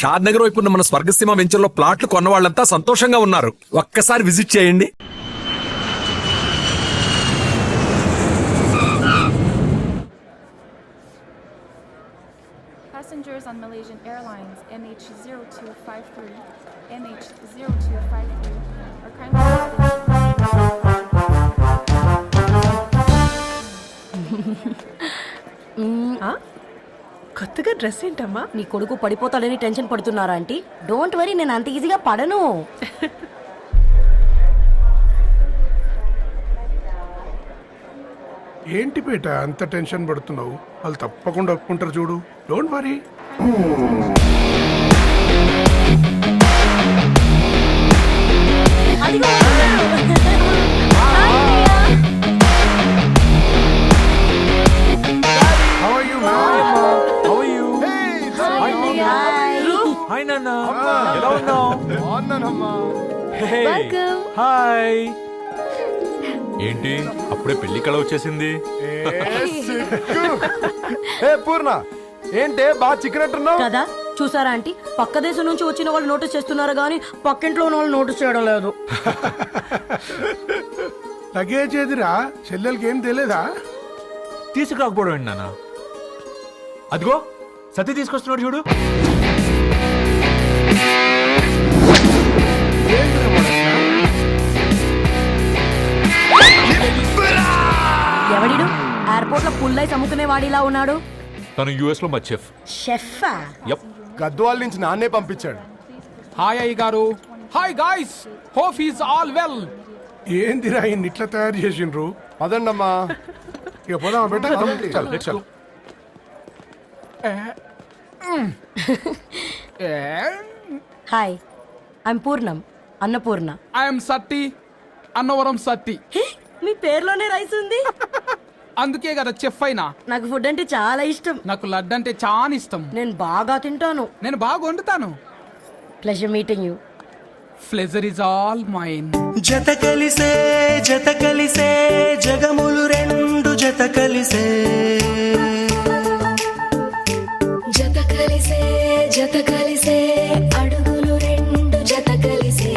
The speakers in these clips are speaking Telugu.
షాద్ నగర్ వైపు ఉన్న మన స్వర్గసీమ వెంచర్లో ప్లాట్లు కొన్న వాళ్ళంతా సంతోషంగా ఉన్నారు. ఒక్కసారి విజిట్ చేయండి. Passengers on Malaysian Airlines MH0253, MH0253 are kindly కొత్తగా డ్రెస్ ఏంటమ్మా? నీ కొడుకు పడిపోతాడని టెన్షన్ పడుతున్నారా ఆంటీ? డోంట్ వరీ, నేను అంత ఈజీగా పడను. ఏంటి పేట అంత టెన్షన్ పడుతున్నావు? వాళ్ళు తప్పకుండా ఒప్పుకుంటారు చూడు. Don't worry. హాయ్. ఏంటి అప్పుడే పెళ్లి కళ వచ్చేసింది? పూర్ణ ఏంటే బాగా చిక్కినట్టున్నావు కదా, చూసారా ఆంటీ? పక్క దేశం నుంచి వచ్చిన వాళ్ళు నోటీస్ చేస్తున్నారు కానీ పక్కింట్లో ఉన్న వాళ్ళు నోటీస్ చేయడం లేదు. లగేజ్ ఏదిరా? చెల్లెలకి ఏం తెలియదా? తీసుకురాకపోవడం ఏంటి నాన్న? అదిగో సతీ తీసుకొస్తున్నాడు చూడు. ఎవడిడు ఎయిర్పోర్ట్ లో పుల్లై అమ్ముకునే వాడిలా ఉన్నాడు? తను యుఎస్ లో మా చెఫ్. షెఫా? యప్. గద్వాల నుంచి నాన్నే పంపించాడు. హాయ్ అయ్య గారు. Hi guys, hope is all well. ఏందిరా ఇన్ని ఇట్లా తయారు చేసిండ్రు? పదండమ్మా. ఇక పోదామా బెట? Hi, I'm Purnam, Annapurna. I'm Satti, Annavaram Satti. మీ పేర్లోనే రైస్ ఉంది. అందుకే కదా చెఫ్ అయినా. నాకు ఫుడ్ అంటే చాలా ఇష్టం. నాకు లడ్డు అంటే చాలా ఇష్టం. నేను బాగా తింటాను. నేను బాగా వండుతాను. Pleasure meeting you. Pleasure is all mine. జత కలిసే జగములు రెండు జత కలిసే, జత కలిసే అడుగులు రెండు జత కలిసే,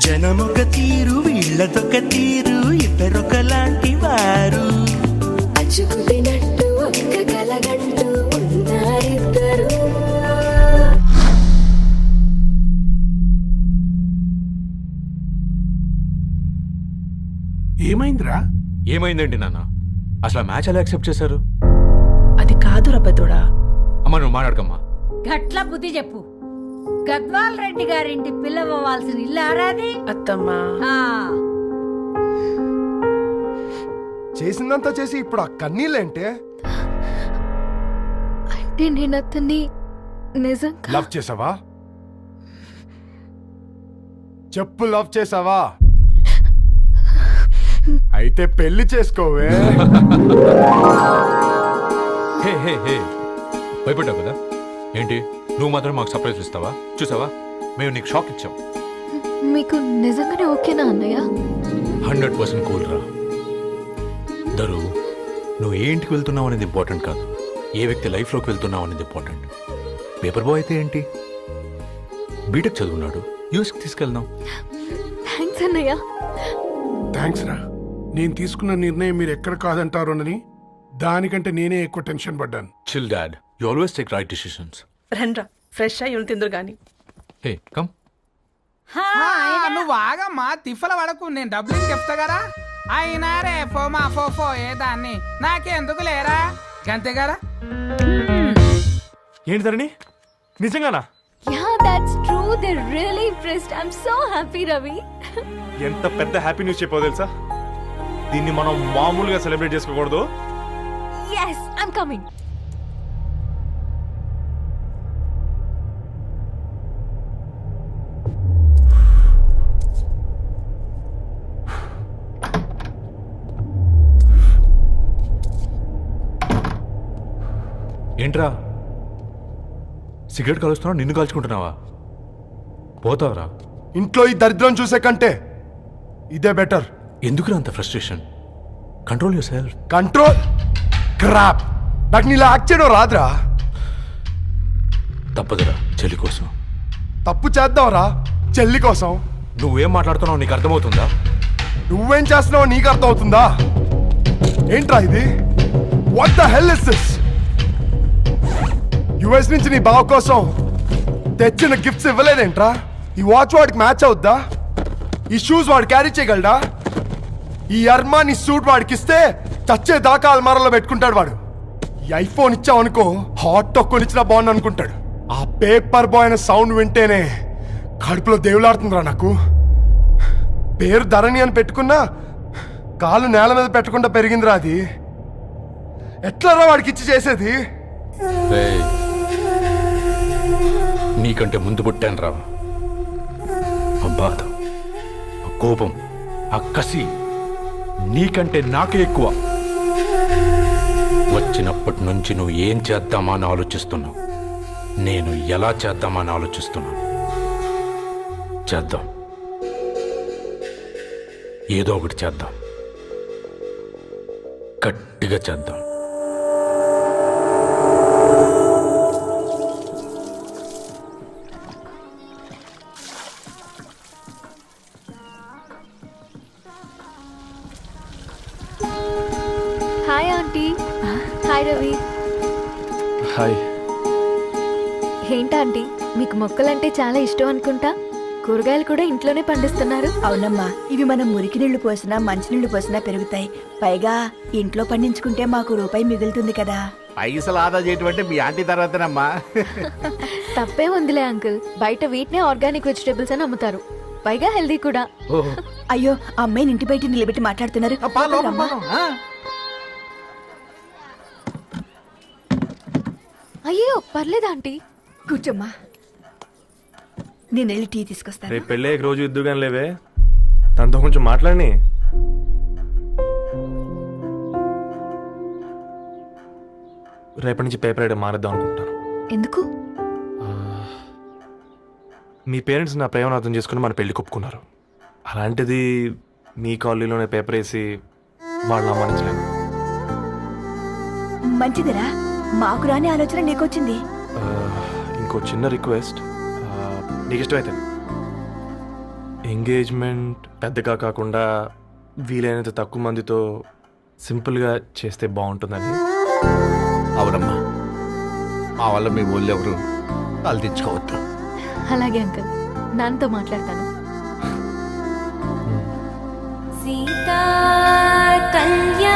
జనమొక తీరు వీళ్ళదొక తీరు, ఇద్దరొకలాంటి వారు, అచ్చుకుతినట్టు ఒక్క కలగంటూ ఉన్నారిద్దరు. ఏమైందిరా? ఏమైందేంటి నాన్న? అసలు ఆ మ్యాచ్ ఎలా యాక్సెప్ట్ చేశారు? అది కాదు రబ్బతోడా. అమ్మా నువ్వు మాట్లాడకమ్మా. గట్ల బుద్ధి చెప్పు. గద్వాల్ రెడ్డి గారింటి పిల్లవ్వాల్సిన ఇల్లు ఆరాది. అత్తమ్మా చేసిందంతా చేసి ఇప్పుడు ఆ కన్నీళ్ళేంటే? అంటే నేను అతన్ని నిజంగా లవ్ చేసావా? చెప్పు, లవ్ చేసావా? అయితే పెళ్లి చేసుకోవే. హే హే హే, భయపడ్డావు కదా? ఏంటి నువ్వు మాత్రం మాకు సర్ప్రైజ్ ఇస్తావా? చూసావా, మేము నీకు షాక్ ఇచ్చాం. మీకు నిజంగానే ఓకేనా అన్నయ్య? 100% కూల్ రా. దరు, నువ్వు ఏ ఇంటికి వెళ్తున్నావు అనేది ఇంపార్టెంట్ కాదు, ఏ వ్యక్తి లైఫ్లోకి వెళ్తున్నావు అనేది ఇంపార్టెంట్. పేపర్ బాయ్ అయితే ఏంటి, బీటెక్ చదువున్నాడు, యూఎస్కి తీసుకెళ్దాం. థ్యాంక్స్ అన్నయ్య. థ్యాంక్స్ రా. నేను తీసుకున్న నిర్ణయం మీరు ఎక్కడ కాదంటారోనని దానికంటే నేనే ఎక్కువ టెన్షన్ పడ్డాను. Chill dad, you always take right decisions. రండ్రా, ఫ్రెష్ అయ్యి తిందురు గాని. Hey come. నువ్వు ఆగమ్మా, తిఫల పడకు. నేను డబ్బులు చెప్తా కదా. అయినా రే ఫో ఏ దాన్ని నాకెందుకు లేరా గంతే కదా. ఏంటి ధరణి, నిజంగానా? Yeah, that's true. They're really impressed. I'm so happy, Ravi. ఎంత పెద్ద హ్యాపీ న్యూస్ చెప్పావు తెలుసా? దీన్ని మనం మామూలుగా సెలబ్రేట్ చేసుకోకూడదు. Yes, I'm coming. ఏంట్రా సిగరెట్ కాలుస్తున్నావు, నిన్ను కాల్చుకుంటున్నావా? పోతావరా? ఇంట్లో ఈ దరిద్రం చూసే కంటే ఇదే బెటర్. ఎందుకురా అంత frustration? Control your self. Control crap. నాకు నీలా యాక్ట్ చేయడం రాదురా. తప్పదురా చెల్లి కోసం. తప్పు చేద్దాంరా చెల్లి కోసం. నువ్వేం మాట్లాడుతున్నావు నీకు అర్థమవుతుందా? నువ్వేం చేస్తున్నావో నీకు అర్థమవుతుందా? ఏంట్రా ఇది? What the hell is this? US నుంచి నీ బావ కోసం తెచ్చిన గిఫ్ట్స్ ఇవ్వలేదేంట్రా? ఈ వాచ్ వాడికి మ్యాచ్ అవుద్దా? ఈ షూస్ వాడు క్యారీ చేయగలడా? ఈ అర్మాని సూట్ వాడికి ఇస్తే చచ్చే దాకా అల్మారాలో పెట్టుకుంటాడు వాడు. ఈ ఐఫోన్ ఇచ్చావనుకో హాట్ టాక్ కొనిచ్చినా బాగుంది అనుకుంటాడు. ఆ పేపర్ బాయ్ అనే సౌండ్ వింటేనే కడుపులో దేవులాడుతుందిరా నాకు. పేరు ధరణి అని పెట్టుకున్నా కాలు నేల మీద పెట్టకుండా పెరిగిందిరా అది. ఎట్లరా వాడికి ఇచ్చి చేసేది? రేయ్, నీకంటే ముందు పుట్టాను రా. ఆ బాధ, ఆ కోపం, ఆ కసి నీకంటే నాకే ఎక్కువ. వచ్చినప్పటి నుంచి నువ్వు ఏం చేద్దామా అని ఆలోచిస్తున్నావు, నేను ఎలా చేద్దామా అని ఆలోచిస్తున్నాను. చేద్దాం, ఏదో ఒకటి చేద్దాం, గట్టిగా చేద్దాం. Hi aunty. Hi Ravi. Hi. ఏంటంటీ మీకు మొక్కలంటే చాలా ఇష్టం అనుకుంటా. కూరగాయలు కూడా ఇంట్లోనే పండిస్తున్నారు. అవునమ్మా, ఇవి మనం మురికి నీళ్లు పోసినా మంచినీళ్లు పోసినా పెరుగుతాయి. పైగా ఇంట్లో పండించుకుంటే మాకు రూపాయి మిగులుతుంది కదా. పైసలు ఆదా చేయటం అంటే మీ ఆంటీ తర్వాతనమ్మా. తప్పే ఉందిలే అంకుల్, బయట వీటినే ఆర్గానిక్ వెజిటేబుల్స్ అని అమ్ముతారు, పైగా హెల్దీ కూడా. అయ్యో, అమ్మాయిని ఇంటి బయట నిలబెట్టి మాట్లాడుతున్నారు. రమ్మా. అయ్యో పర్లేదు ఆంటీ. కూర్చోమ్మా, నేను వెళ్ళి టీ తీసుకొస్తాను. రేపు పెళ్ళే రోజు ఇద్దుగాని లేవే, తనతో కొంచెం మాట్లాడి. రేపటి నుంచి పేపర్ వేయడం మానేద్దాం అనుకుంటాను. ఎందుకు? మీ పేరెంట్స్ నా ప్రేమను అర్థం చేసుకుని మన పెళ్లి కొప్పుకున్నారు. అలాంటిది మీ కాలనీలోనే పేపర్ వేసి వాళ్ళని అమ్మానించలేను. మంచిదిరా, మాకు రాని ఆలోచన నీకొచ్చింది. ఇంకో చిన్న రిక్వెస్ట్, నీకు ఇష్టమైతే ఎంగేజ్మెంట్ పెద్దగా కాకుండా వీలైనంత తక్కువ మందితో సింపుల్గా చేస్తే బాగుంటుందని. అవునమ్మా, మా వల్ల మీ ఊళ్ళో ఎవరు కాలు తెచ్చుకోవద్దు. అలాగే అంకుల్, నాన్నతో మాట్లాడతాను. సీతా కళ్యాణ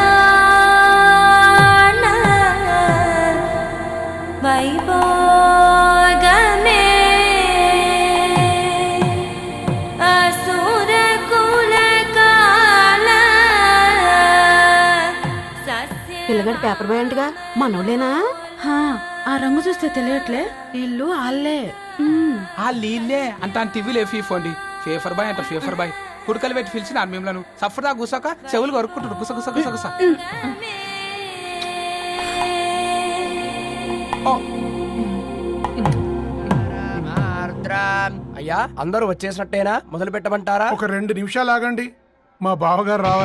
వైభోగమే అసుర కుల కాల. పిల్లగాడు పేపర్ బాయ్ అంటగా, మనోళ్ళేనా? ఆ రంగు చూస్తే తెలియట్లే, ఇల్లు ఆళ్ళే. ఆ లీల్లే అంత టీవీలో ఫీఫోండి. ఫేఫర్ బాయ్ అంట, ఫేఫర్ బాయ్. కుడుకలు పెట్టి పిలిచిన మిమ్మల్ని సఫర్దా గుసక చెవులు కొరుక్కుంటారు. గుస గుస గుస గుస. అయ్యా అందరూ వచ్చేసినట్టేనా? మొదలు పెట్టమంటారా? ఒక 2 నిమిషాలు ఆగండి, మా బావగారు రావాలి.